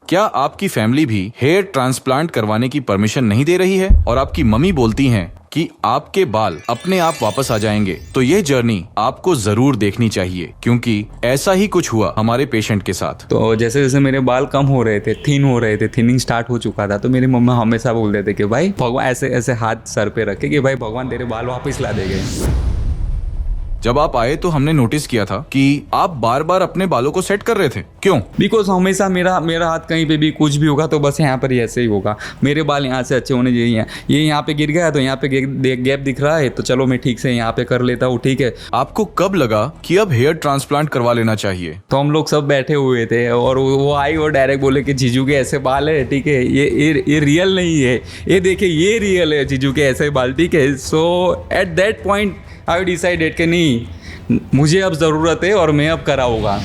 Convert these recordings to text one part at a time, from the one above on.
क्या आपकी फैमिली भी हेयर ट्रांसप्लांट करवाने की परमिशन नहीं दे रही है और आपकी मम्मी बोलती हैं कि आपके बाल अपने आप वापस आ जाएंगे? तो ये जर्नी आपको जरूर देखनी चाहिए, क्योंकि ऐसा ही कुछ हुआ हमारे पेशेंट के साथ। तो जैसे जैसे मेरे बाल कम हो रहे थे, थिन हो रहे थे, थिनिंग स्टार्ट हो चुका था, तो मेरी मम्मा हमेशा बोलते थे कि भाई भगवान, ऐसे ऐसे हाथ सर पे रखे कि भाई भगवान तेरे बाल वापस ला देंगे। जब आप आए तो हमने नोटिस किया था कि आप बार बार अपने बालों को सेट कर रहे थे। क्यों? बिकॉज हमेशा मेरा हाथ कहीं पे भी कुछ भी होगा तो बस यहाँ पर ही ऐसे ही होगा। मेरे बाल यहाँ से अच्छे होने चाहिए। ये यहाँ पे गिर गया तो यहाँ पे गैप दिख रहा है, तो चलो मैं ठीक से यहाँ पे कर लेता हूँ, ठीक है। आपको कब लगा कि अब हेयर ट्रांसप्लांट करवा लेना चाहिए? तो हम लोग सब बैठे हुए थे और वो आई और डायरेक्ट बोले कि जीजू के ऐसे बाल है, ठीक है, ये रियल नहीं है, ये देखिए ये रियल है जीजू के ऐसे बाल, ठीक है। So at that point I decided कि नहीं, मुझे अब ज़रूरत है और मैं अब कराऊंगा।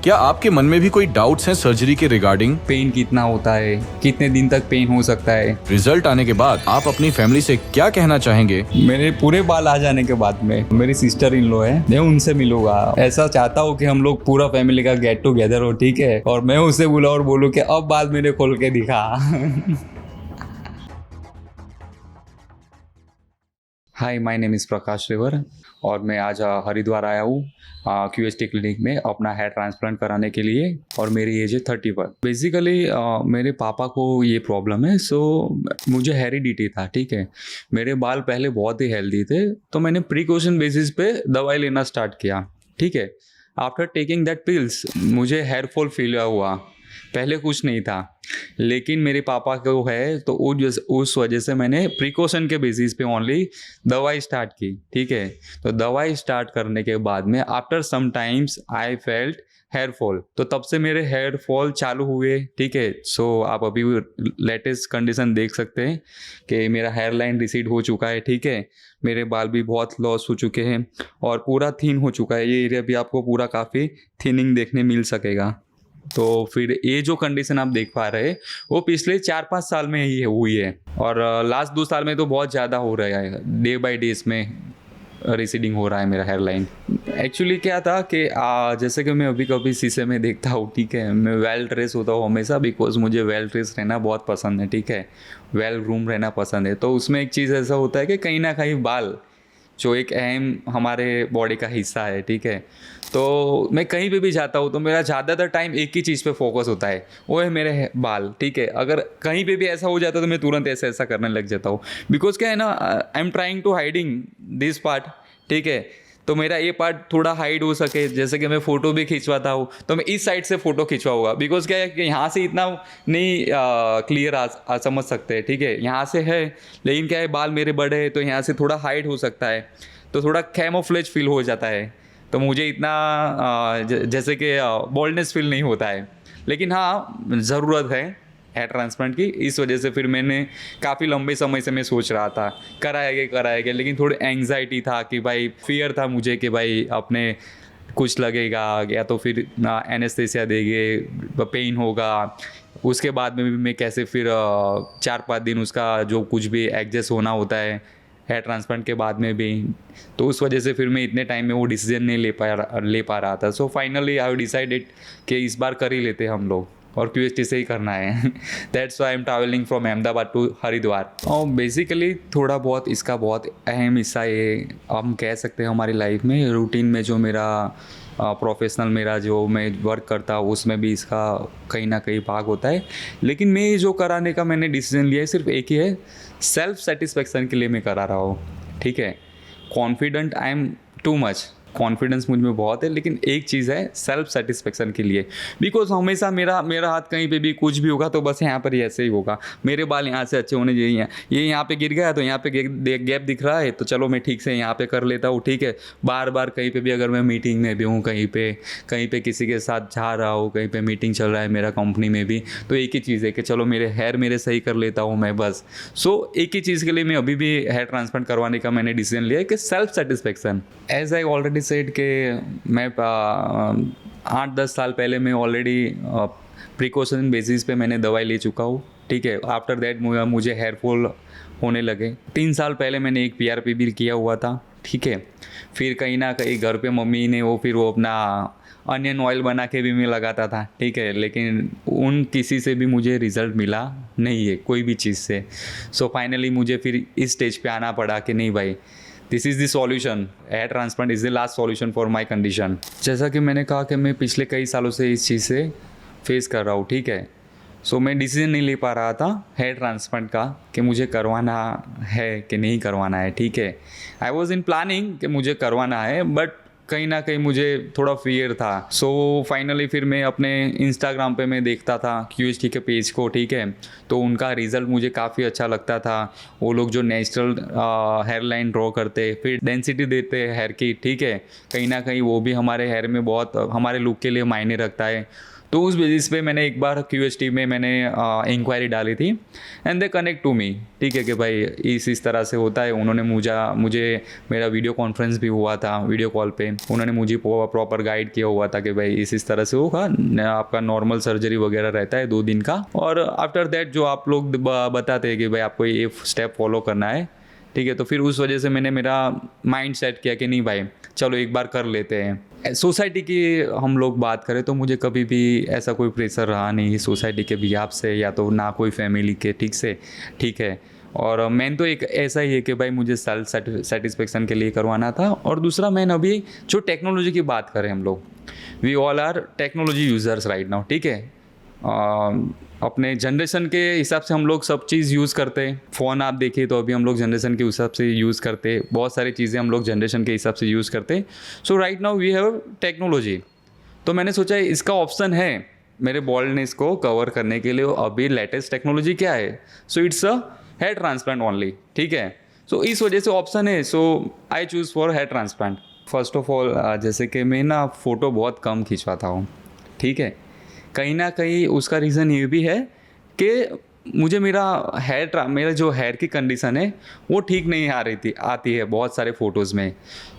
क्या आपके मन में भी कोई डाउट्स हैं सर्जरी के रिगार्डिंग? पेन कितना होता है, कितने दिन तक पेन हो सकता है? रिजल्ट आने के बाद आप अपनी फैमिली से क्या कहना चाहेंगे? मेरे पूरे बाल आ जाने के बाद में मेरी सिस्टर इन लॉ है, मैं उनसे मिलूंगा। ऐसा चाहता हूँ कि हम लोग पूरा फैमिली का गेट टुगेदर हो, ठीक है, और मैं उससे बोला और बोलूँ कि अब बाल मेरे खोल के दिखा। हाय, माय नेम इज़ प्रकाश रेवर और मैं आज हरिद्वार आया हूँ QST क्लिनिक में अपना हेयर ट्रांसप्लांट कराने के लिए, और मेरी एज है 31। बेसिकली मेरे पापा को ये प्रॉब्लम है, सो मुझे हेरिडिटी था, ठीक है। मेरे बाल पहले बहुत ही हेल्दी थे, तो मैंने प्रिकॉशन बेसिस पे दवाई लेना स्टार्ट किया, ठीक है। आफ्टर टेकिंग दैट पिल्स मुझे हेयर फॉल फील हुआ। पहले कुछ नहीं था, लेकिन मेरे पापा को है, तो उस वजह से मैंने प्रिकॉशन के बेसिस पे ओनली दवाई स्टार्ट की, ठीक है। तो दवाई स्टार्ट करने के बाद में after some times I felt hair fall, तो तब से मेरे हेयर फॉल चालू हुए, ठीक है। सो आप अभी लेटेस्ट कंडीशन देख सकते हैं कि मेरा हेयर लाइन रिसीड हो चुका है, ठीक है। मेरे बाल भी बहुत लॉस हो चुके हैं और पूरा थिन हो चुका है। ये एरिया भी आपको पूरा काफ़ी थिनिंग देखने मिल सकेगा। तो फिर ये जो कंडीशन आप देख पा रहे हैं वो पिछले 4-5 साल में ही हुई है, और लास्ट 2 साल में तो बहुत ज़्यादा हो रहा है, डे बाय डे इसमें रिसीडिंग हो रहा है मेरा हेयर लाइन। एक्चुअली क्या था कि जैसे कि मैं अभी कभी शीशे में देखता हूँ, ठीक है, मैं वेल ड्रेस होता हूँ हमेशा, बिकॉज मुझे वेल ड्रेस रहना बहुत पसंद है, ठीक है, वेल ग्रूम रहना पसंद है। तो उसमें एक चीज़ ऐसा होता है कि कहीं ना कहीं बाल जो एक अहम हमारे बॉडी का हिस्सा है, ठीक है, तो मैं कहीं पे भी जाता हूँ तो मेरा ज़्यादातर टाइम एक ही चीज़ पे फोकस होता है, वो है मेरे बाल, ठीक है। अगर कहीं पे भी ऐसा हो जाता है तो मैं तुरंत ऐसा ऐसा करने लग जाता हूँ, बिकॉज क्या है ना, I am trying to hiding this part, ठीक है। तो मेरा ये पार्ट थोड़ा हाइड हो सके, जैसे कि मैं फ़ोटो भी खिंचवाता हूँ तो मैं इस साइड से फ़ोटो खिंचवाऊंगा, बिकॉज क्या है कि यहाँ से इतना नहीं क्लियर समझ सकते हैं, ठीक है, यहाँ से है, लेकिन क्या है बाल मेरे बड़े हैं तो यहाँ से थोड़ा हाइड हो सकता है, तो थोड़ा कैमोफ्लेज फील हो जाता है, तो मुझे इतना जैसे कि बोल्डनेस फील नहीं होता है। लेकिन हाँ, ज़रूरत है हेयर ट्रांसप्लांट की, इस वजह से फिर मैंने काफ़ी लंबे समय से मैं सोच रहा था कराएगा, लेकिन थोड़ी एंग्जाइटी था कि भाई, फियर था मुझे कि भाई अपने कुछ लगेगा या तो फिर एनेस्थेसिया देंगे, पेन होगा, उसके बाद में भी मैं कैसे फिर 4-5 दिन उसका जो कुछ भी एडजस्ट होना होता है हेयर ट्रांसप्लांट के बाद में भी, तो उस वजह से फिर मैं इतने टाइम में वो डिसीजन नहीं ले पा रहा था। सो फाइनली आई डिसाइडेड कि इस बार कर ही लेते हम लोग, और QST से ही करना है। That's why I am travelling from Ahmedabad to Haridwar. और बेसिकली थोड़ा बहुत इसका बहुत अहम हिस्सा ये हम कह सकते हैं हमारी लाइफ में, रूटीन में जो मेरा प्रोफेशनल मेरा जो मैं वर्क करता हूँ उसमें भी इसका कहीं ना कहीं भाग होता है। लेकिन मैं ये जो कराने का मैंने डिसीजन लिया है सिर्फ एक ही है, सेल्फ सेटिस्फेक्शन के लिए मैं करा रहा हूँ, ठीक है। Confident I am too much, confidence मुझ में बहुत है, लेकिन एक चीज़ है सेल्फ सेटिस्फेक्शन के लिए, बिकॉज हमेशा मेरा हाथ कहीं पे भी कुछ भी होगा तो बस यहाँ पर ही ऐसे ही होगा। मेरे बाल यहाँ से अच्छे होने चाहिए, ये यहाँ पे गिर गया तो यहाँ पे गैप दिख रहा है, तो चलो मैं ठीक से यहाँ पे कर लेता हूँ, ठीक है। बार बार कहीं पे भी अगर मैं मीटिंग में भी हूँ, कहीं पे किसी के साथ जा रहा हूँ, कहीं पे मीटिंग चल रहा है मेरा कंपनी में भी, तो एक ही चीज़ है कि चलो मेरे हेयर मेरे सही कर लेता हूँ मैं, बस। सो एक ही चीज़ के लिए मैं अभी भी हेयर ट्रांसप्लांट करवाने का मैंने डिसीजन लिया है कि self satisfaction. As I already said के मैं 8-10 साल पहले मैं ऑलरेडी प्रिकॉशन बेसिस पे मैंने दवाई ले चुका हूँ, ठीक है। आफ्टर दैट मुझे हेयर फॉल होने लगे। 3 साल पहले मैंने एक PRP भी किया हुआ था, ठीक है। फिर कहीं ना कहीं घर पे मम्मी ने वो अपना अनियन ऑयल बना के भी मैं लगाता था, ठीक है, लेकिन उन किसी से भी मुझे रिज़ल्ट मिला नहीं है कोई भी चीज़ से। सो फाइनली मुझे फिर इस स्टेज पे आना पड़ा कि नहीं भाई, this is the solution, hair transplant is the last solution for my condition. जैसा कि मैंने कहा कि मैं पिछले कई सालों से इस चीज़ से फेस कर रहा हूँ, ठीक है। सो मैं डिसीजन नहीं ले पा रहा था हेयर ट्रांसप्लांट का कि मुझे करवाना है कि नहीं करवाना है, ठीक है। आई वॉज इन प्लानिंग कि मुझे करवाना है, बट कहीं ना कहीं मुझे थोड़ा फियर था। सो फाइनली फिर मैं अपने इंस्टाग्राम पे मैं देखता था QHT के पेज को, ठीक है, तो उनका रिज़ल्ट मुझे काफ़ी अच्छा लगता था। वो लोग जो नेचुरल हेयर लाइन ड्रॉ करते, फिर डेंसिटी देते हेयर की, ठीक है, कहीं ना कहीं वो भी हमारे हेयर में बहुत हमारे लुक के लिए मायने रखता है। तो उस बेसिस पे मैंने एक बार QHT में मैंने इंक्वायरी डाली थी and they connect to me, ठीक है, कि भाई इस तरह से होता है। उन्होंने मुझे मेरा वीडियो कॉन्फ्रेंस भी हुआ था, वीडियो कॉल पे उन्होंने मुझे प्रॉपर गाइड किया हुआ था कि भाई इस तरह से होगा, आपका नॉर्मल सर्जरी वगैरह रहता है 2 दिन का, और आफ्टर दैट जो आप लोग बताते हैं कि भाई आपको ये स्टेप फॉलो करना है, ठीक है। तो फिर उस वजह से मैंने मेरा माइंड सेट किया कि नहीं भाई चलो एक बार कर लेते हैं। सोसाइटी की हम लोग बात करें तो मुझे कभी भी ऐसा कोई प्रेशर रहा नहीं सोसाइटी के बिहाफ से, या तो ना कोई फैमिली के, ठीक है। और मेन तो एक ऐसा ही है कि भाई मुझे सेल्फ सेटिस्फेक्शन के लिए करवाना था। और दूसरा मेन अभी जो टेक्नोलॉजी की बात करें, हम लोग we all are technology users right now, ठीक है। अपने जनरेशन के हिसाब से हम लोग सब चीज़ यूज़ करते हैं। फ़ोन आप देखिए तो अभी हम लोग जनरेशन के हिसाब से यूज़ करते हैं, बहुत सारी चीज़ें हम लोग जनरेशन के हिसाब से यूज़ करते हैं। So right now we have technology. तो मैंने सोचा इसका ऑप्शन है मेरे बॉल्डनेस को कवर करने के लिए। अभी लेटेस्ट टेक्नोलॉजी क्या है? So it's a hair transplant only, ठीक है। सो इस वजह से ऑप्शन है, so I choose for hair transplant. First of all जैसे कि मैं ना फ़ोटो बहुत कम खिंचवाता हूँ, ठीक है। कहीं ना कहीं उसका रीज़न ये भी है कि मुझे मेरा जो हेयर की कंडीशन है वो ठीक नहीं आती है बहुत सारे फ़ोटोज़ में।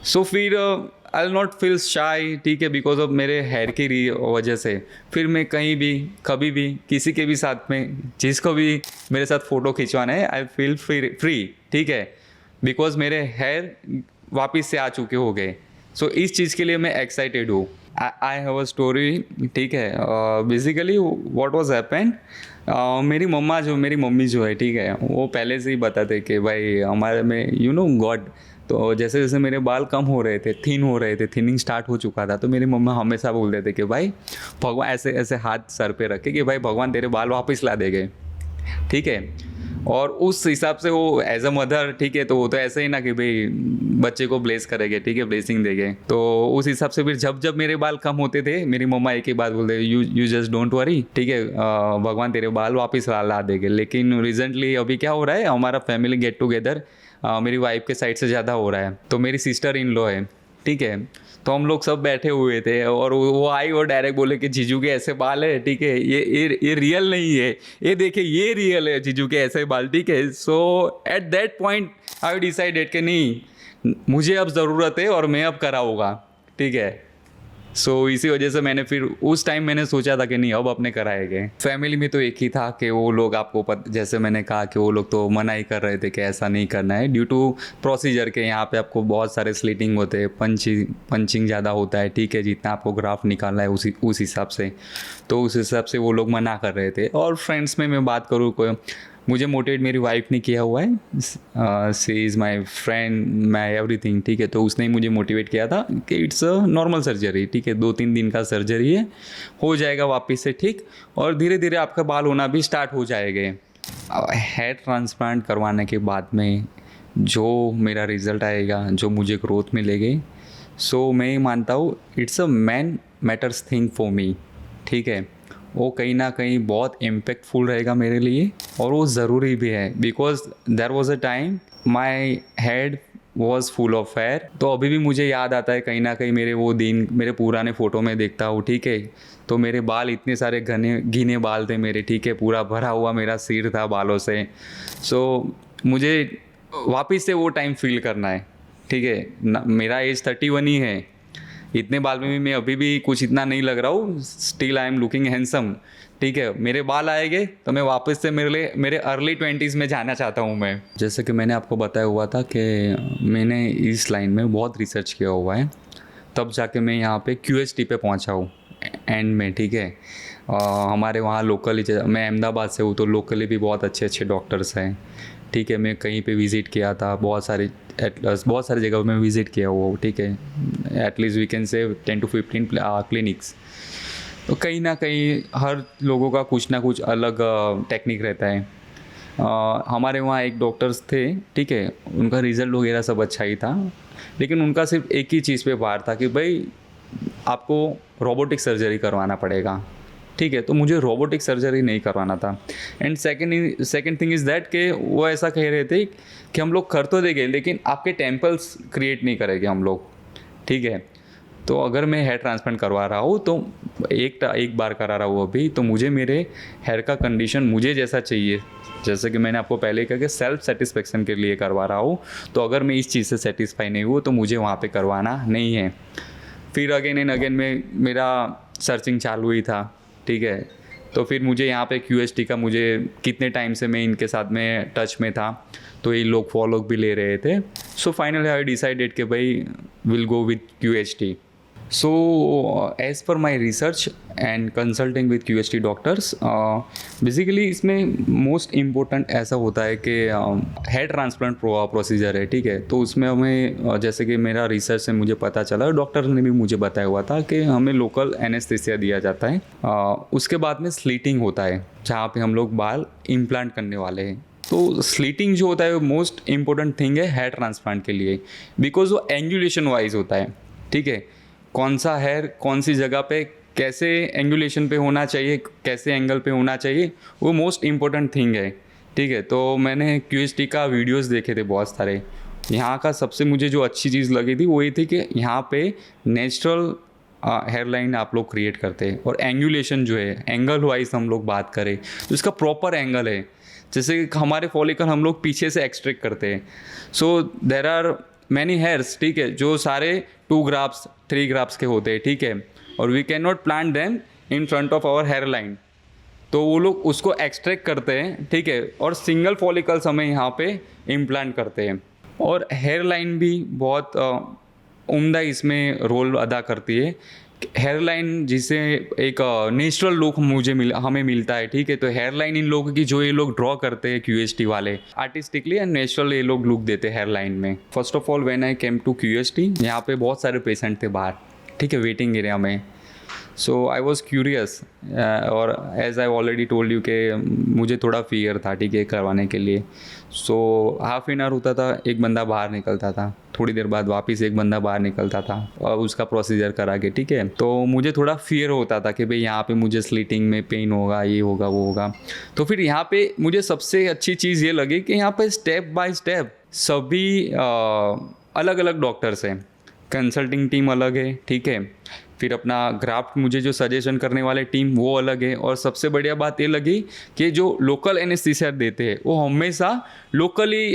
सो फिर आई विल नॉट फील शाई, ठीक है, बिकॉज ऑफ मेरे हेयर की वजह से फिर मैं कहीं भी कभी भी किसी के भी साथ में जिसको भी मेरे साथ फ़ोटो खिंचवाना है आई फील फ्री, ठीक है, बिकॉज मेरे हेयर वापस से आ चुके हो गए। सो इस चीज़ के लिए मैं एक्साइटेड हूँ। आई हैव अ स्टोरी, ठीक है। बेसिकली व्हाट वाज हैपेंड, मेरी मम्मी जो है, ठीक है, वो पहले से ही बताते कि भाई हमारे में गॉड। तो जैसे जैसे मेरे बाल कम हो रहे थे, थिनिंग स्टार्ट हो चुका था, तो मेरी मम्मा हमेशा बोलते थे कि भाई भगवान, ऐसे ऐसे हाथ सर पे रखे कि भाई भगवान तेरे बाल वापस ला देंगे, ठीक है। और उस हिसाब से वो एज अ मदर, ठीक है, तो वो तो ऐसे ही ना कि भाई बच्चे को ब्लेस करेंगे, ठीक है, ब्लेसिंग देंगे। तो उस हिसाब से फिर जब मेरे बाल कम होते थे मेरी मम्मा एक ही बात बोलते, यू जस्ट डोंट वरी, ठीक है, भगवान तेरे बाल वापस ला देंगे। लेकिन रिसेंटली अभी क्या हो रहा है, हमारा फैमिली गेट टुगेदर मेरी वाइफ के साइड से ज़्यादा हो रहा है। तो मेरी सिस्टर इन लॉ है, ठीक है, तो हम लोग सब बैठे हुए थे और वो आई और डायरेक्ट बोले कि जीजू के ऐसे बाल है, ठीक है, ये रियल नहीं है, ये देखिए ये रियल है जीजू के ऐसे बाल, ठीक है। So at that point I decided कि नहीं, मुझे अब ज़रूरत है और मैं अब कराऊंगा, ठीक है। सो इसी वजह से मैंने फिर उस टाइम मैंने सोचा था कि नहीं अब अपने कराएंगे। फैमिली में तो एक ही था कि वो लोग आपको जैसे मैंने कहा कि वो लोग तो मना ही कर रहे थे कि ऐसा नहीं करना है ड्यू टू प्रोसीजर के। यहाँ पे आपको बहुत सारे स्लिटिंग होते हैं, पंचिंग ज़्यादा होता है, ठीक है, जितना आपको ग्राफ निकालना है उस हिसाब से। तो उस हिसाब से वो लोग मना कर रहे थे। और फ्रेंड्स में मैं बात करूँ, कोई मुझे मोटिवेट मेरी वाइफ ने किया हुआ है, she is my friend, my everything, ठीक है। तो उसने मुझे मोटिवेट किया था कि इट्स अ नॉर्मल सर्जरी, ठीक है, 2-3 दिन का सर्जरी है, हो जाएगा वापस से ठीक, और धीरे धीरे आपका बाल होना भी स्टार्ट हो जाएंगे। हेयर ट्रांसप्लांट करवाने के बाद में जो मेरा रिज़ल्ट आएगा, जो मुझे ग्रोथ मिलेगी, सो मैं ही मानता हूँ it's a matters thing for me, ठीक है। वो कहीं ना कहीं बहुत इम्पैक्टफुल रहेगा मेरे लिए, और वो ज़रूरी भी है, because there was a time my head was full of hair. तो अभी भी मुझे याद आता है कहीं ना कहीं मेरे वो दिन, मेरे पुराने फ़ोटो में देखता हूँ, ठीक है, तो मेरे बाल इतने सारे घने बाल थे मेरे, ठीक है, पूरा भरा हुआ मेरा सिर था बालों से। सो मुझे वापस से वो टाइम फील करना है, ठीक है। मेरा एज 31 ही है, इतने बाल में भी मैं अभी भी कुछ इतना नहीं लग रहा हूँ, still I am looking handsome, ठीक है। मेरे बाल आएंगे तो मैं वापस से मेरे अर्ली 20s में जाना चाहता हूँ मैं। जैसे कि मैंने आपको बताया हुआ था कि मैंने इस लाइन में बहुत रिसर्च किया हुआ है, तब जाके मैं यहाँ पे QST पे पहुँचा हूँ एंड में, ठीक है। हमारे वहाँ लोकली, मैं अहमदाबाद से हूँ तो लोकली भी बहुत अच्छे अच्छे डॉक्टर्स हैं, ठीक है। मैं कहीं पे विज़िट किया था, बहुत सारी जगहों में विज़िट किया हुआ हूँ, ठीक है। At least we can say 10 to 15 clinics. तो कहीं ना कहीं हर लोगों का कुछ ना कुछ अलग टेक्निक रहता है। हमारे वहाँ एक डॉक्टर्स थे, ठीक है, उनका रिज़ल्ट वगैरह सब अच्छा ही था, लेकिन उनका सिर्फ एक ही चीज़ पे भार था कि भाई आपको रोबोटिक सर्जरी करवाना पड़ेगा, ठीक है। तो मुझे रोबोटिक सर्जरी नहीं करवाना था। And second thing is that कि वो ऐसा कह रहे थे कि हम लोग कर तो देंगे लेकिन आपके टेम्पल्स क्रिएट नहीं करेंगे हम लोग, ठीक है। तो अगर मैं हेयर ट्रांसप्लांट करवा रहा हूँ तो एक बार करा रहा हूँ अभी, तो मुझे मेरे हेयर का कंडीशन मुझे जैसा चाहिए, जैसे कि मैंने आपको पहले कहा कि सेल्फ सेटिस्फेक्शन के लिए करवा रहा हूँ। तो अगर मैं इस चीज़ से सेटिस्फाई नहीं हूँ तो मुझे वहाँ पे करवाना नहीं है। फिर अगेन एंड अगेन में मेरा सर्चिंग चालू ही था, ठीक है। तो फिर मुझे यहाँ पे QST का, मुझे कितने टाइम से मैं इनके साथ में टच में था, तो ये लोग फॉलो भी ले रहे थे। सो फाइनली आई डिसाइडेड कि भाई will go with QST। So, as per my research and consulting with QST doctors, basically इसमें मोस्ट इम्पोर्टेंट ऐसा होता है कि हेयर ट्रांसप्लांट प्रोसीजर है, ठीक है। तो उसमें हमें जैसे कि मेरा रिसर्च से मुझे पता चला, डॉक्टर ने भी मुझे बताया हुआ था कि हमें लोकल एनेस्थीसिया दिया जाता है। उसके बाद में स्लीटिंग होता है जहाँ पे हम लोग बाल इम्प्लांट करने वाले हैं। तो स्लीटिंग जो होता है वो मोस्ट इम्पोर्टेंट थिंग है हेयर ट्रांसप्लांट के लिए, बिकॉज वो एंगुलेशन वाइज होता है, ठीक है। कौन सा हेयर कौन सी जगह पे कैसे एंगुलेशन पे होना चाहिए, कैसे एंगल पे होना चाहिए, वो मोस्ट इम्पोर्टेंट थिंग है, ठीक है। तो मैंने QST का वीडियोस देखे थे बहुत सारे। यहाँ का सबसे मुझे जो अच्छी चीज़ लगी थी वो ये थी कि यहाँ पे नेचुरल हेयर लाइन आप लोग क्रिएट करते हैं, और एंगुलेशन जो है एंगल वाइज हम लोग बात करें तो इसका प्रॉपर एंगल है। जैसे हमारे फॉलिकल हम लोग पीछे से एक्सट्रैक्ट करते हैं, सो देर आर मैनी हेयर्स, ठीक है, जो सारे 2 ग्राफ्स 3 ग्राफ्स के होते हैं, ठीक है। और we can not plant them in front of our hair line, तो वो लोग उसको एक्सट्रैक्ट करते हैं, ठीक है। और सिंगल फॉलिकल्स हमें यहाँ पे इम्प्लांट करते हैं। और हेयर लाइन भी बहुत उम्दा इसमें रोल अदा करती है। हेयर लाइन जिसे एक नेचुरल लुक हमें मिलता है, ठीक है। तो हेयर लाइन इन लोगों की जो ये लोग ड्रॉ करते हैं QST वाले, आर्टिस्टिकली एंड नेचुरल ये लोग लुक देते हैं हेयर लाइन में। First of all when I came to QST, यहाँ पे बहुत सारे पेशेंट थे बाहर, ठीक है, वेटिंग एरिया में। सो आई वॉज क्यूरियस, और as I already told you कि मुझे थोड़ा फियर था, ठीक है, करवाने के लिए। सो हाफ एन आवर होता था, एक बंदा बाहर निकलता था, थोड़ी देर बाद वापस एक बंदा बाहर निकलता था और उसका प्रोसीजर करा के, ठीक है। तो मुझे थोड़ा फियर होता था कि भाई यहाँ पे मुझे स्लीटिंग में पेन होगा, ये होगा, वो होगा। तो फिर यहाँ पे मुझे सबसे अच्छी चीज़ ये लगी कि यहाँ पे स्टेप बाय स्टेप सभी अलग अलग डॉक्टर्स हैं, कंसल्टिंग टीम अलग है, ठीक है। फिर अपना ग्राफ्ट मुझे जो सजेशन करने वाले टीम वो अलग है। और सबसे बढ़िया बात ये लगी कि जो लोकल एनेस्थीसिया देते हैं वो हमेशा लोकली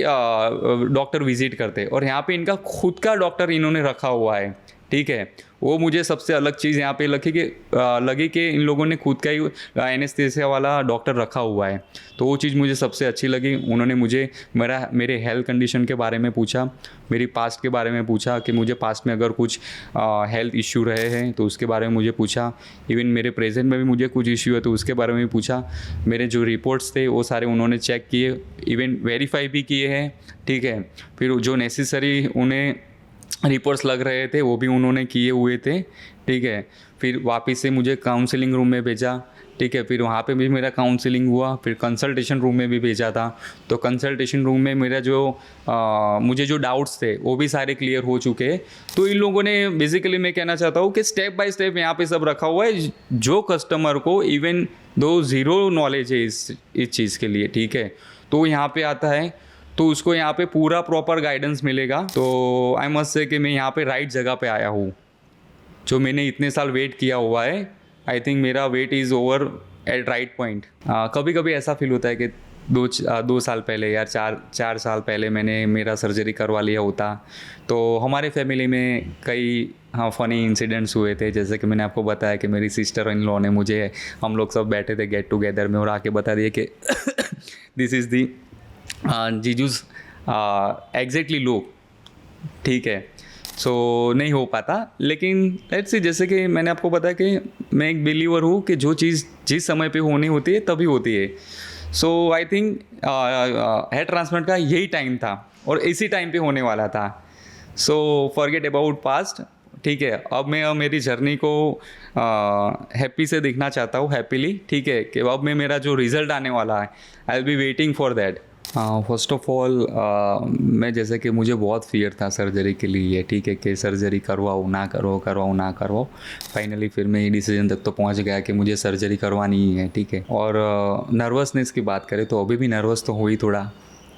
डॉक्टर विजिट करते हैं, और यहाँ पे इनका खुद का डॉक्टर इन्होंने रखा हुआ है, ठीक है। वो मुझे सबसे अलग चीज़ यहाँ पे लगी कि इन लोगों ने खुद का ही एनेस्थीसिया वाला डॉक्टर रखा हुआ है। तो वो चीज़ मुझे सबसे अच्छी लगी। उन्होंने मुझे मेरे हेल्थ कंडीशन के बारे में पूछा, मेरी पास्ट के बारे में पूछा कि मुझे पास्ट में अगर कुछ हेल्थ इश्यू रहे हैं तो उसके बारे में मुझे पूछा। इवन मेरे प्रेजेंट में भी मुझे कुछ इश्यू है तो उसके बारे में भी पूछा। मेरे जो रिपोर्ट्स थे वो सारे उन्होंने चेक किए, इवन वेरीफाई भी किए हैं, ठीक है। फिर जो नेसेसरी उन्हें रिपोर्ट्स लग रहे थे वो भी उन्होंने किए हुए थे, ठीक है। फिर वापस से मुझे काउंसलिंग रूम में भेजा, ठीक है। फिर वहाँ पे भी मेरा काउंसलिंग हुआ। फिर कंसल्टेशन रूम में भी भेजा था। तो कंसल्टेशन रूम में मेरा मुझे जो डाउट्स थे वो भी सारे क्लियर हो चुके हैं। तो इन लोगों ने बेसिकली, मैं कहना चाहता हूँ कि स्टेप बाय स्टेप यहाँ पे सब रखा हुआ है, जो कस्टमर को इवन दो ज़ीरो नॉलेज है इस चीज़ के लिए, ठीक है, तो यहाँ पे आता है तो उसको यहाँ पे पूरा प्रॉपर गाइडेंस मिलेगा। तो आई मस्ट से कि मैं यहाँ पे राइट जगह पे आया हूँ। जो मैंने इतने साल वेट किया हुआ है, आई थिंक मेरा wait is over at right point. कभी कभी ऐसा फील होता है कि दो साल पहले या चार साल पहले मैंने मेरा सर्जरी करवा लिया होता तो हमारे फैमिली में कई फ़नी इंसिडेंट्स हुए थे। जैसे कि मैंने आपको बताया कि मेरी सिस्टर इन लॉ ने मुझे, हम लोग सब बैठे थे गेट टुगेदर में और आके बता दिए कि दिस इज़ दी जीजूस एग्जैक्टली लुक, ठीक है। सो नहीं हो पाता। लेकिन लेट्स सी, जैसे कि मैंने आपको बताया कि मैं एक बिलीवर हूँ कि जो चीज़ जिस समय पे होनी होती है तभी होती है। So I think hair transplant का यही टाइम था और इसी टाइम पे होने वाला था। सो फॉरगेट अबाउट पास्ट, ठीक है। अब मैं मेरी जर्नी को हैप्पी से देखना चाहता हूँ, हैप्पीली, ठीक है, कि अब मैं मेरा जो रिज़ल्ट आने वाला है, I will be waiting for that. First of all मैं जैसे कि मुझे बहुत फियर था सर्जरी के लिए, ठीक है, कि सर्जरी करवाऊँ ना करवाऊँ। फाइनली फिर मैं ये डिसीजन तक तो पहुंच गया कि मुझे सर्जरी करवानी ही है, ठीक है। और नर्वसनेस की बात करें तो अभी भी नर्वस तो हुई थोड़ा,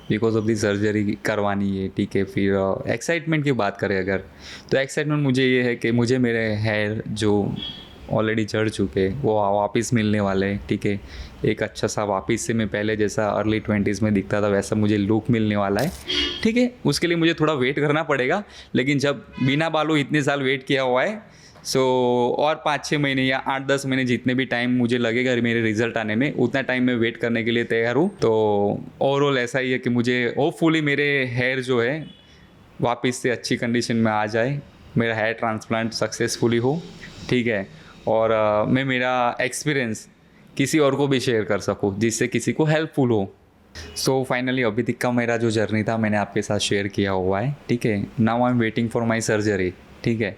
बिकॉज ऑफ दी सर्जरी करवानी है, ठीक है। फिर एक्साइटमेंट की बात करें अगर, तो एक्साइटमेंट मुझे ये है कि मुझे मेरे हेयर जो ऑलरेडी चढ़ चुके वो वापस मिलने वाले हैं, ठीक है। एक अच्छा सा वापस से मैं पहले जैसा अर्ली 20s में दिखता था वैसा मुझे लुक मिलने वाला है, ठीक है। उसके लिए मुझे थोड़ा वेट करना पड़ेगा, लेकिन जब बिना बालों इतने साल वेट किया हुआ है, सो और 5-6 महीने या 8-10 महीने जितने भी टाइम मुझे लगेगा मेरे रिजल्ट आने में, उतना टाइम मैं वेट करने के लिए तैयार हूँ। तो ओवरऑल ऐसा ही है कि मुझे होपफुली मेरे हेयर जो है वापस से अच्छी कंडीशन में आ जाए, मेरा हेयर ट्रांसप्लांट सक्सेसफुली हो, ठीक है। और मैं मेरा एक्सपीरियंस किसी और को भी शेयर कर सकूँ जिससे किसी को हेल्पफुल हो। सो फाइनली अभी तक का मेरा जो जर्नी था मैंने आपके साथ शेयर किया हुआ है, ठीक है। Now I am waiting for my surgery, ठीक है।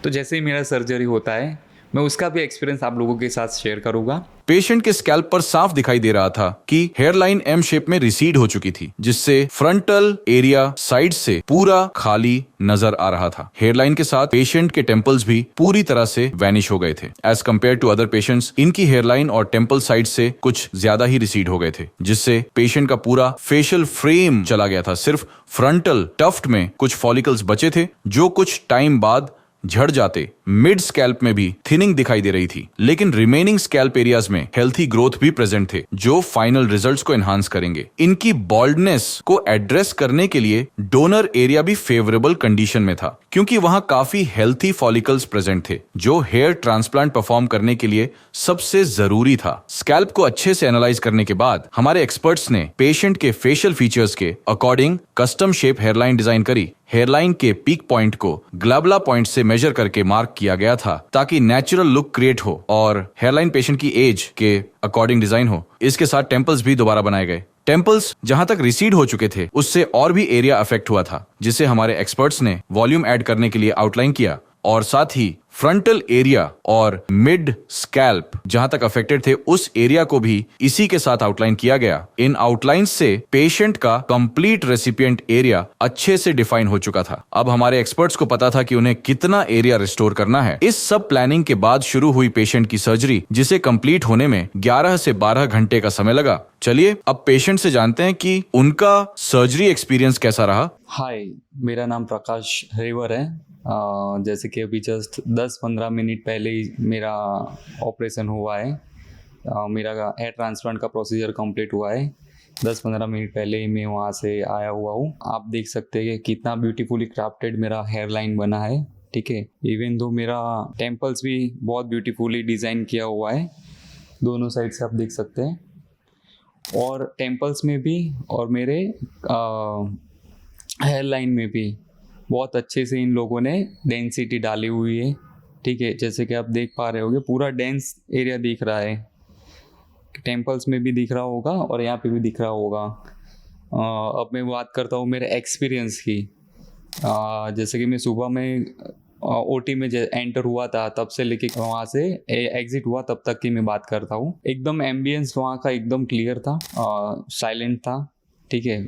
तो जैसे ही मेरा सर्जरी होता है मैं उसका भी एक्सपीरियंस आप लोगों के साथ शेयर करूँगा। पेशेंट के स्कैल्प पर साफ दिखाई दे रहा था कि हेयरलाइन एम शेप में रिसीड हो चुकी थी, जिससे फ्रंटल एरिया साइड से पूरा खाली नजर आ रहा था। हेयरलाइन के साथ पेशेंट के टेम्पल्स भी पूरी तरह से वैनिश हो गए थे। As compare to other patients, इनकी हेयरलाइन और टेम्पल साइड से कुछ ज्यादा ही रिसीड हो गए थे, जिससे पेशेंट का पूरा फेशियल फ्रेम चला गया था। सिर्फ फ्रंटल टफ्ट में कुछ फॉलिकल्स बचे थे जो कुछ टाइम बाद झड़ जाते। मिड स्कैल्प में भी थिनिंग दिखाई दे रही थी, लेकिन रिमेनिंग स्कैल्प एरियाज में हेल्थी ग्रोथ भी प्रेजेंट थे, जो फाइनल रिजल्ट्स को एनहांस करेंगे। इनकी बॉल्डनेस को एड्रेस करने के लिए डोनर एरिया भी फेवरेबल कंडीशन में था, क्योंकि वहां काफी हेल्थी फॉलिकल्स प्रेजेंट थे, जो हेयर ट्रांसप्लांट परफॉर्म करने के लिए सबसे जरूरी था। स्कैल्प को अच्छे से एनालाइज करने के बाद हमारे एक्सपर्ट्स ने पेशेंट के फेशियल फीचर्स के according custom shape hairline design करी। हेयरलाइन के पीक पॉइंट को ग्लैबुला पॉइंट से मेजर करके मार्क किया गया था, ताकि नेचुरल लुक क्रिएट हो और हेयरलाइन पेशेंट की एज के अकॉर्डिंग डिजाइन हो। इसके साथ टेम्पल्स भी दोबारा बनाए गए। टेम्पल्स जहां तक रिसीड हो चुके थे उससे और भी एरिया अफेक्ट हुआ था, जिसे हमारे एक्सपर्ट्स ने वॉल्यूम ऐड करने के लिए आउटलाइन किया, और साथ ही फ्रंटल एरिया और मिड स्कैल्प जहां तक अफेक्टेड थे उस एरिया को भी इसी के साथ आउटलाइन किया गया। इन आउटलाइन से पेशेंट का कंप्लीट रेसिपिएंट एरिया अच्छे से डिफाइन हो चुका था। अब हमारे एक्सपर्ट्स को पता था कि उन्हें कितना एरिया रिस्टोर करना है। इस सब प्लानिंग के बाद शुरू हुई पेशेंट की सर्जरी, जिसे कंप्लीट होने में 11 से 12 घंटे का समय लगा। चलिए अब पेशेंट से जानते हैं कि उनका सर्जरी एक्सपीरियंस कैसा रहा। हाय, मेरा नाम प्रकाश रेवर है। जैसे कि अभी जस्ट 10-15 मिनट पहले ही मेरा ऑपरेशन हुआ है। मेरा हेयर ट्रांसप्लांट का प्रोसीजर कंप्लीट हुआ है। 10-15 मिनट पहले ही मैं वहाँ से आया हुआ हूँ। आप देख सकते हैं कि कितना ब्यूटीफुली क्राफ्टेड मेरा हेयर लाइन बना है, ठीक है। इवन दो मेरा टेम्पल्स भी बहुत ब्यूटीफुली डिज़ाइन किया हुआ है, दोनों साइड से आप देख सकते हैं। और टेम्पल्स में भी और मेरे हेयर लाइन में भी बहुत अच्छे से इन लोगों ने डेंसिटी डाली हुई है, ठीक है। जैसे कि आप देख पा रहे होगे पूरा डेंस एरिया दिख रहा है, टेम्पल्स में भी दिख रहा होगा और यहाँ पे भी दिख रहा होगा। अब मैं बात करता हूँ मेरे एक्सपीरियंस की। जैसे कि मैं सुबह में ओटी में एंटर हुआ था तब से लेके वहाँ से एग्जिट हुआ तब तक की मैं बात करता हूँ। एकदम एम्बियंस वहाँ का एकदम क्लियर था, साइलेंट था, ठीक है।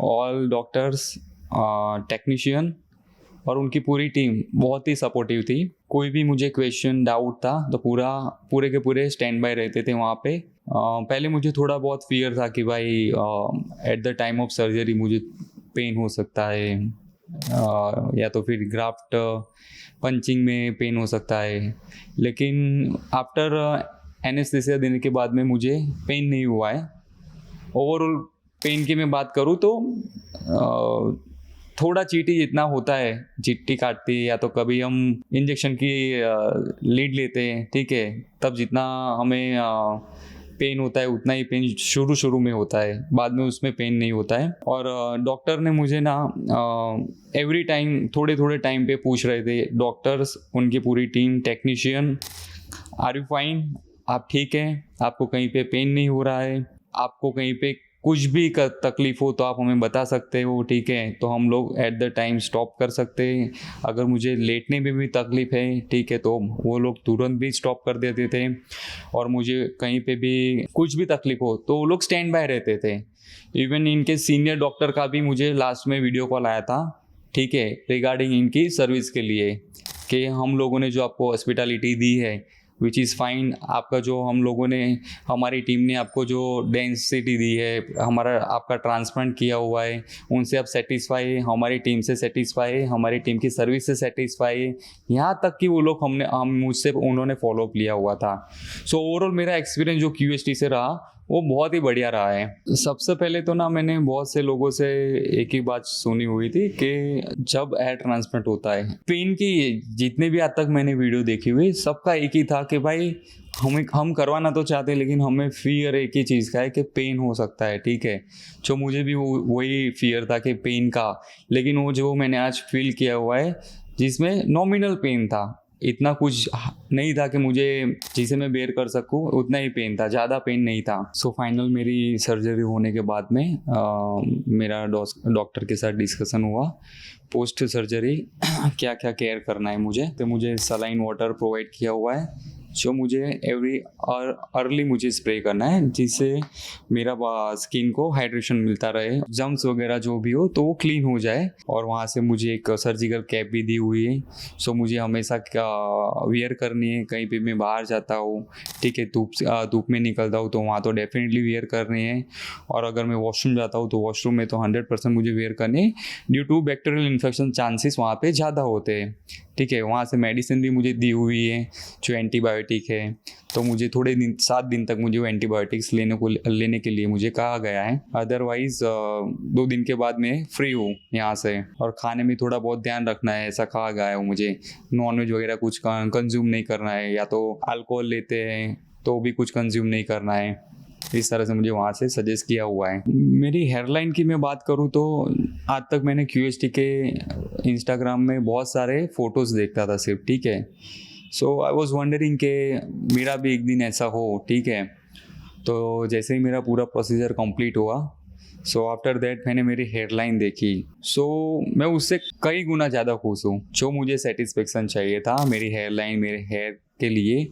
ऑल डॉक्टर्स, टेक्नीशियन और उनकी पूरी टीम बहुत ही सपोर्टिव थी। कोई भी मुझे क्वेश्चन डाउट था तो पूरे के पूरे स्टैंड बाय रहते थे वहाँ पे। पहले मुझे थोड़ा बहुत फियर था कि भाई at the time of surgery मुझे पेन हो सकता है, या तो फिर ग्राफ्ट पंचिंग में पेन हो सकता है, लेकिन आफ्टर एनेस्थीसिया देने के बाद में मुझे पेन नहीं हुआ है। ओवरऑल पेन की मैं बात करूँ तो थोड़ा चीटी जितना होता है, चिट्टी काटती है या तो कभी हम इंजेक्शन की लीड लेते हैं, ठीक है, तब जितना हमें पेन होता है उतना ही पेन शुरू में होता है, बाद में उसमें पेन नहीं होता है। और डॉक्टर ने मुझे ना एवरी टाइम थोड़े टाइम पे पूछ रहे थे, डॉक्टर्स, उनकी पूरी team, technician, are you fine, आप ठीक हैं, आपको कहीं पे पेन नहीं हो रहा है, आपको कहीं पे कुछ भी तकलीफ हो तो आप हमें बता सकते हो, ठीक है, तो हम लोग एट द टाइम स्टॉप कर सकते हैं। अगर मुझे लेटने में भी तकलीफ है, ठीक है, तो वो लोग तुरंत भी स्टॉप कर देते थे। और मुझे कहीं पे भी कुछ भी तकलीफ हो तो वो लोग स्टैंड बाय रहते थे। इवन इनके सीनियर डॉक्टर का भी मुझे लास्ट में वीडियो कॉल आया था, ठीक है, रिगार्डिंग इनकी सर्विस के लिए, कि हम लोगों ने जो आपको हॉस्पिटैलिटी दी है विच इज़ फाइन, आपका जो हम लोगों ने, हमारी टीम ने आपको जो डेंसिटी दी है, हमारा आपका ट्रांसप्लांट किया हुआ है, उनसे आप सेटिस्फाई है, हमारी टीम से सेटिस्फाई है, हमारी टीम की सर्विस से सेटिस्फाई है, यहाँ तक कि वो लोग मुझसे उन्होंने फॉलोअप लिया हुआ था। सो ओवरऑल मेरा एक्सपीरियंस जो QST से रहा वो बहुत ही बढ़िया रहा है। सबसे पहले तो ना मैंने बहुत से लोगों से एक ही बात सुनी हुई थी कि जब हेयर ट्रांसप्लांट होता है, पेन की जितने भी आज तक मैंने वीडियो देखी हुई सबका एक ही था कि भाई हम करवाना तो चाहते हैं, लेकिन हमें फियर एक ही चीज़ का है कि पेन हो सकता है, ठीक है। जो मुझे भी वही फियर था कि पेन का, लेकिन वो जो मैंने आज फील किया हुआ है जिसमें नॉमिनल पेन था, इतना कुछ नहीं था कि मुझे जिसे मैं बेयर कर सकूं, उतना ही पेन था, ज़्यादा पेन नहीं था। सो फाइनल मेरी सर्जरी होने के बाद में मेरा डॉक्टर के साथ डिस्कशन हुआ पोस्ट सर्जरी क्या क्या केयर करना है मुझे। तो मुझे सलाइन वाटर प्रोवाइड किया हुआ है जो मुझे एवरी अर्ली मुझे स्प्रे करना है, जिससे मेरा स्किन को हाइड्रेशन मिलता रहे, जम्स वगैरह जो भी हो तो वो क्लीन हो जाए। और वहाँ से मुझे एक सर्जिकल कैप भी दी हुई है, सो मुझे हमेशा वियर करनी है। कहीं पे मैं बाहर जाता हूँ, ठीक है, धूप में निकलता हूँ तो वहाँ तो डेफिनेटली वियर करनी है। और अगर मैं वॉशरूम जाता हूँ तो वॉशरूम में तो 100% मुझे वियर करनी है, due to bacterial infection chances वहाँ पे ज़्यादा होते हैं, ठीक है। वहाँ से मेडिसिन भी मुझे दी हुई है जो एंटीबायोटिक है, तो मुझे 7 दिन तक मुझे वो एंटीबायोटिक्स लेने के लिए मुझे कहा गया है। अदरवाइज 2 दिन के बाद मैं फ्री हूँ यहाँ से। और खाने में थोड़ा बहुत ध्यान रखना है, ऐसा कहा गया है मुझे। नॉनवेज वगैरह कुछ कंज्यूम नहीं करना है, या तो अल्कोहल लेते हैं तो भी कुछ कंज्यूम नहीं करना है, इस तरह से मुझे वहाँ से सजेस्ट किया हुआ है। मेरी हेयरलाइन की मैं बात करूँ तो आज तक मैंने QST के इंस्टाग्राम में बहुत सारे फ़ोटोज़ देखता था सिर्फ, ठीक है। सो आई वॉज वंडरिंग कि मेरा भी एक दिन ऐसा हो, ठीक है। तो जैसे ही मेरा पूरा प्रोसीजर कंप्लीट हुआ, सो आफ्टर दैट मैंने मेरी हेयरलाइन देखी, सो मैं उससे कई गुना ज़्यादा खुश हूँ। जो मुझे सेटिस्फेक्शन चाहिए था मेरी हेयरलाइन, मेरे हेयर के लिए,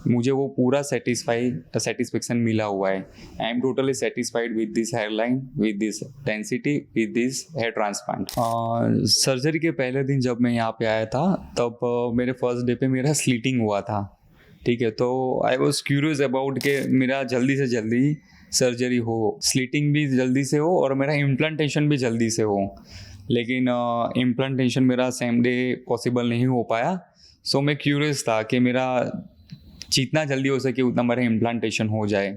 मुझे वो पूरा सेटिस्फेक्शन मिला हुआ है। I am totally satisfied with this hairline, with this density, with this hair transplant. Surgery के पहले दिन जब मैं यहाँ पे आया था तब मेरे फर्स्ट डे पे मेरा स्लीटिंग हुआ था, ठीक है। तो आई वॉज क्यूरियस अबाउट कि मेरा जल्दी से जल्दी सर्जरी हो, स्लीटिंग भी जल्दी से हो और मेरा इम्प्लांटेशन भी जल्दी से हो। लेकिन इम्प्लांटेशन मेरा सेम डे पॉसिबल नहीं हो पाया। सो मैं क्यूरियस था कि मेरा जितना जल्दी हो सके उतना मेरा इम्प्लांटेशन हो जाए।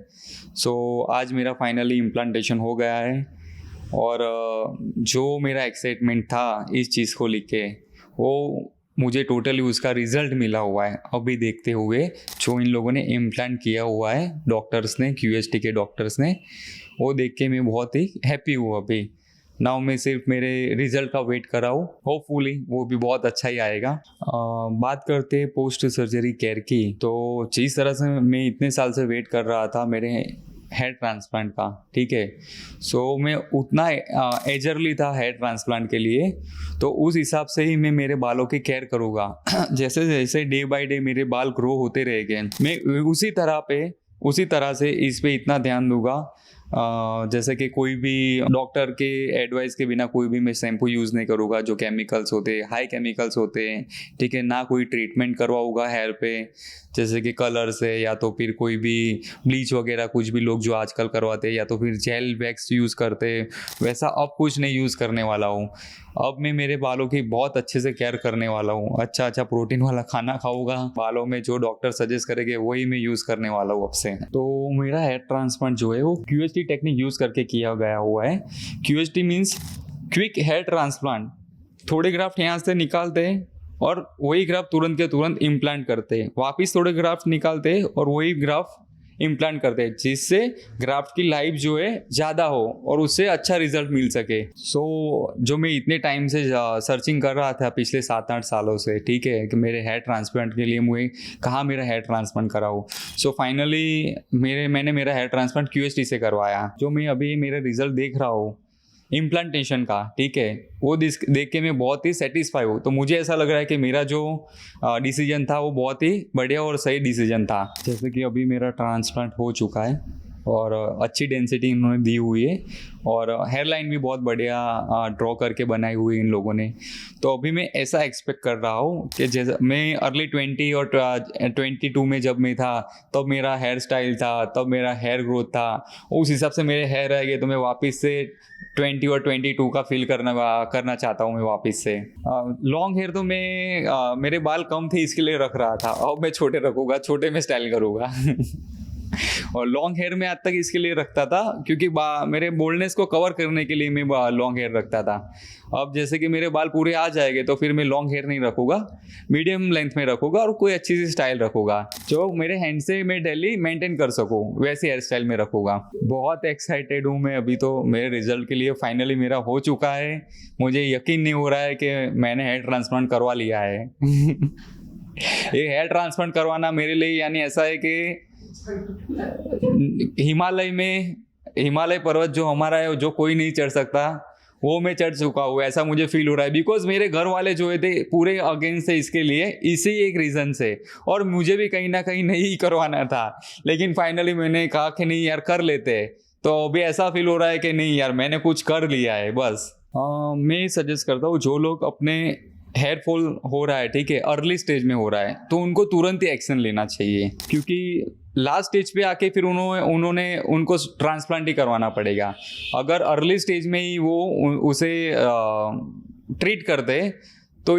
सो आज मेरा फाइनली इम्प्लांटेशन हो गया है। और जो मेरा एक्साइटमेंट था इस चीज़ को लेके, वो मुझे टोटली उसका रिजल्ट मिला हुआ है। अभी देखते हुए जो इन लोगों ने इम्प्लांट किया हुआ है, डॉक्टर्स ने, QST के डॉक्टर्स ने, वो देख के मैं बहुत ही हैप्पी हूँ। अभी नाउ मैं सिर्फ मेरे रिजल्ट का वेट कर रहा हूँ, होपफुली वो भी बहुत अच्छा ही आएगा। बात करते हैं पोस्ट सर्जरी केयर की, तो जिस तरह से मैं इतने साल से वेट कर रहा था मेरे हेयर ट्रांसप्लांट का, ठीक है। सो मैं उतना एजरली था हेयर ट्रांसप्लांट के लिए, तो उस हिसाब से ही मैं मेरे बालों की केयर करूँगा। जैसे जैसे डे बाय डे मेरे बाल ग्रो होते रहेंगे, मैं उसी तरह से इस पे इतना ध्यान दूंगा। जैसे कि कोई भी डॉक्टर के एडवाइस के बिना कोई भी मैं शैम्पू यूज़ नहीं करूँगा जो केमिकल्स होते हैं, हाई केमिकल्स होते हैं, ठीक है। ना कोई ट्रीटमेंट करवाऊँगा हेयर पे, जैसे कि कलर से, या तो फिर कोई भी ब्लीच वगैरह कुछ भी लोग जो आजकल करवाते हैं, या तो फिर जेल वैक्स यूज़ करते हैं, वैसा अब कुछ नहीं यूज़ करने वाला हूँ। अब मैं मेरे बालों की बहुत अच्छे से केयर करने वाला हूँ। अच्छा प्रोटीन वाला खाना खाऊंगा, बालों में जो डॉक्टर सजेस्ट करेंगे वही मैं यूज़ करने वाला हूँ अब से। तो मेरा हेयर ट्रांसप्लांट जो है वो QST टेक्निक यूज़ करके किया गया हुआ है। QST means quick hair transplant. थोड़े ग्राफ्ट यहाँ से निकालते हैं और वही ग्राफ्ट तुरंत के तुरंत इम्प्लांट करते हैं, वापिस थोड़े ग्राफ्ट निकालते हैं और वही ग्राफ्ट इम्प्लांट करते हैं, जिससे ग्राफ्ट की लाइफ जो है ज़्यादा हो और उससे अच्छा रिजल्ट मिल सके। सो जो मैं इतने टाइम से सर्चिंग कर रहा था पिछले 7-8 सालों से, ठीक है, कि मेरे हेयर ट्रांसप्लांट के लिए मुझे कहाँ मेरा हेयर ट्रांसप्लांट कराऊँ। सो फाइनली मैंने मेरा हेयर ट्रांसप्लांट QST से करवाया। जो मैं अभी मेरा रिजल्ट देख रहा हूँ इम्प्लांटेशन का, ठीक है, वो देख के मैं बहुत ही सेटिस्फाई हूँ। तो मुझे ऐसा लग रहा है कि मेरा जो डिसीजन था वो बहुत ही बढ़िया और सही डिसीजन था। जैसे कि अभी मेरा ट्रांसप्लांट हो चुका है और अच्छी डेंसिटी इन्होंने दी हुई है और हेयर लाइन भी बहुत बढ़िया ड्रॉ करके बनाई हुई है इन लोगों ने। तो अभी मैं ऐसा एक्सपेक्ट कर रहा हूँ कि जैसे मैं अर्ली 20 और 22 में जब मैं था तब मेरा हेयर स्टाइल था, तब मेरा हेयर ग्रोथ था, उस हिसाब से मेरे हेयर रह गए। तो मैं वापस से 20 और 22 का फील करना चाहता हूँ मैं वापस से। लॉन्ग हेयर तो मैं मेरे बाल कम थे इसके लिए रख रहा था, अब मैं छोटे रखूँगा, छोटे में स्टाइल करूँगा। और लॉन्ग हेयर में आज तक इसके लिए रखता था क्योंकि मेरे बोल्डनेस को कवर करने के लिए मैं लॉन्ग हेयर रखता था। अब जैसे कि मेरे बाल पूरे आ जाएंगे तो फिर मैं लॉन्ग हेयर नहीं रखूँगा, मीडियम लेंथ में रखूँगा और कोई अच्छी सी स्टाइल रखूँगा जो मेरे हैंड से मैं डेली मेंटेन कर सकूँ, वैसे हेयर स्टाइल में रखूँगा। बहुत एक्साइटेड हूँ मैं अभी तो मेरे रिजल्ट के लिए। फाइनली मेरा हो चुका है, मुझे यकीन नहीं हो रहा है कि मैंने हेयर ट्रांसप्लांट करवा लिया है। ये हेयर ट्रांसप्लांट करवाना मेरे लिए यानी ऐसा है कि हिमालय पर्वत जो हमारा है, जो कोई नहीं चढ़ सकता, वो मैं चढ़ चुका हूँ, ऐसा मुझे फील हो रहा है। बिकॉज मेरे घर वाले जो थे पूरे अगेंस्ट है इसके लिए, इसी एक रीज़न से, और मुझे भी कहीं ना कहीं नहीं करवाना था, लेकिन फाइनली मैंने कहा कि नहीं यार कर लेते। तो अभी ऐसा फील हो रहा है कि नहीं यार मैंने कुछ कर लिया है बस। मैं सजेस्ट करता हूँ जो लोग अपने हेयर फॉल हो रहा है, ठीक है, अर्ली स्टेज में हो रहा है, तो उनको तुरंत ही एक्शन लेना चाहिए, क्योंकि लास्ट स्टेज पे आके फिर उनको ट्रांसप्लांट ही करवाना पड़ेगा। अगर अर्ली स्टेज में ही वो उसे ट्रीट करते तो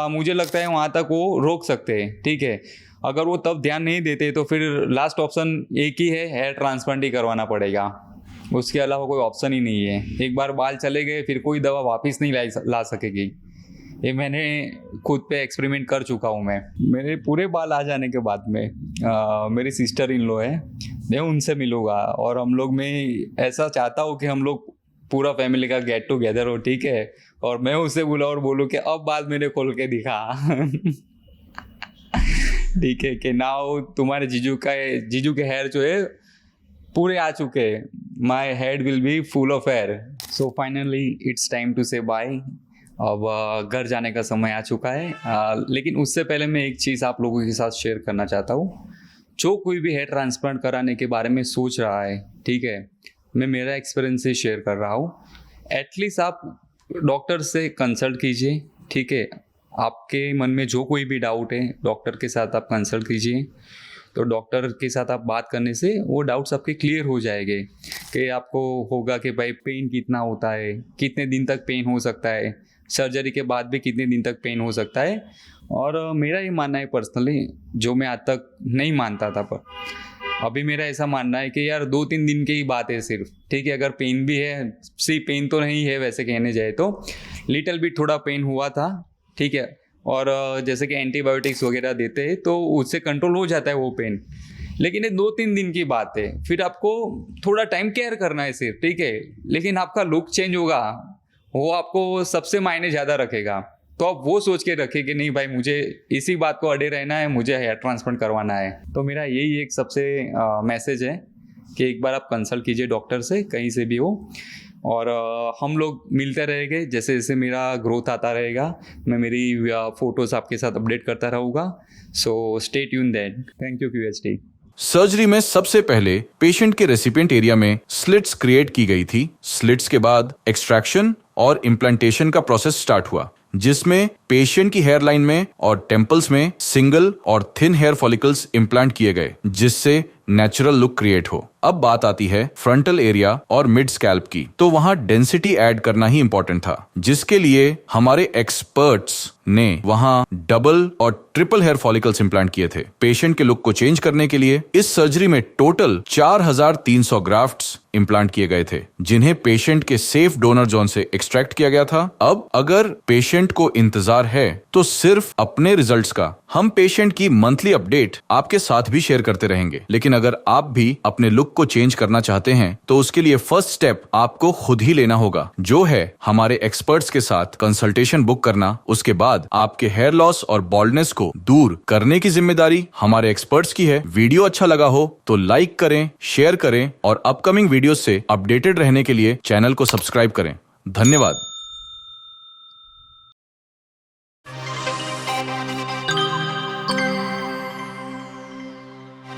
मुझे लगता है वहाँ तक वो रोक सकते हैं, ठीक है। अगर वो तब ध्यान नहीं देते तो फिर लास्ट ऑप्शन एक ही है, हेयर ट्रांसप्लांट ही करवाना पड़ेगा, उसके अलावा कोई ऑप्शन ही नहीं है। एक बार बाल चले गए फिर कोई दवा वापस नहीं ला सकेगी। ये मैंने खुद पे एक्सपेरिमेंट कर चुका हूँ मैं। मेरे पूरे बाल आ जाने के बाद में मेरी सिस्टर इन लॉ है, मैं उनसे मिलूँगा और हम लोग, मैं ऐसा चाहता हूँ कि हम लोग पूरा फैमिली का गेट टुगेदर हो, ठीक है, और मैं उससे बोला और बोलूँ कि अब बाल मेरे खोल के दिखा। ठीक है, कि नाउ तुम्हारे जीजू के हेयर जो है पूरे आ चुके हैं, my head will be full of hair. So finally it's time to say bye. अब घर जाने का समय आ चुका है, लेकिन उससे पहले मैं एक चीज़ आप लोगों के साथ शेयर करना चाहता हूँ। जो कोई भी हेयर ट्रांसप्लांट कराने के बारे में सोच रहा है, ठीक है, मैं मेरा एक्सपीरियंस से शेयर कर रहा हूँ। एटलीस्ट आप डॉक्टर से कंसल्ट कीजिए, ठीक है। आपके मन में जो कोई भी डाउट है डॉक्टर के साथ आप कंसल्ट कीजिए, तो डॉक्टर के साथ आप बात करने से वो डाउट्स आपके क्लियर हो जाएंगे कि आपको होगा कि भाई पेन कितना होता है, कितने दिन तक पेन हो सकता है, सर्जरी के बाद भी कितने दिन तक पेन हो सकता है। और मेरा ये मानना है पर्सनली, जो मैं आज तक नहीं मानता था, पर अभी मेरा ऐसा मानना है कि यार 2-3 दिन की ही बात है सिर्फ, ठीक है। अगर पेन भी है, सिर्फ पेन तो नहीं है वैसे कहने जाए तो, लिटिल बिट थोड़ा पेन हुआ था, ठीक है, और जैसे कि एंटीबायोटिक्स वगैरह देते हैं तो उससे कंट्रोल हो जाता है वो पेन, लेकिन ये 2-3 दिन की बात है। फिर आपको थोड़ा टाइम केयर करना है सिर्फ, ठीक है, लेकिन आपका लुक चेंज होगा, वो आपको सबसे मायने ज़्यादा रखेगा। तो आप वो सोच के रखें कि नहीं भाई मुझे इसी बात को अड़े रहना है, मुझे हेयर ट्रांसप्लांट करवाना है। तो मेरा यही एक सबसे मैसेज है कि एक बार आप कंसल्ट कीजिए डॉक्टर से, कहीं से भी हो, और हम लोग मिलते रहेंगे। जैसे जैसे मेरा ग्रोथ आता रहेगा मैं मेरी फोटोज़ आपके साथ अपडेट करता रहूँगा। So stay tune that. Thank you QST। Surgery में सबसे पहले पेशेंट के रेसिपिएंट एरिया में स्लिट्स क्रिएट की गई थी। स्लिट्स के बाद एक्सट्रैक्शन और इम्प्लांटेशन का प्रोसेस स्टार्ट हुआ, जिसमें पेशेंट की हेयर लाइन में और टेम्पल्स में सिंगल और थिन हेयर फॉलिकल्स इम्प्लांट किए गए, जिससे नेचुरल लुक क्रिएट हो। अब बात आती है फ्रंटल एरिया और मिड स्कैल्प की। तो वहां डेंसिटी ऐड करना ही इंपॉर्टेंट था, जिसके लिए हमारे एक्सपर्ट्स ने वहां डबल और ट्रिपल हेयर फॉलिकल्स इम्प्लांट किए थे। पेशेंट के लुक को चेंज करने के लिए इस सर्जरी में टोटल 4300 ग्राफ्ट्स इम्प्लांट किए गए थे, जिन्हें पेशेंट के सेफ डोनर जोन से एक्सट्रैक्ट किया गया था। अब अगर पेशेंट को इंतजार है तो सिर्फ अपने रिजल्ट्स का हम पेशेंट की मंथली अपडेट आपके साथ भी शेयर करते रहेंगे, लेकिन अगर आप भी अपने लुक को चेंज करना चाहते हैं तो उसके लिए फर्स्ट स्टेप आपको खुद ही लेना होगा, जो है हमारे एक्सपर्ट्स के साथ कंसल्टेशन बुक करना। उसके बाद आपके हेयर लॉस और बॉल्डनेस को दूर करने की जिम्मेदारी हमारे एक्सपर्ट्स की है। वीडियो अच्छा लगा हो तो लाइक करें, शेयर करें और अपकमिंग वीडियो से अपडेटेड रहने के लिए चैनल को सब्सक्राइब करें। धन्यवाद।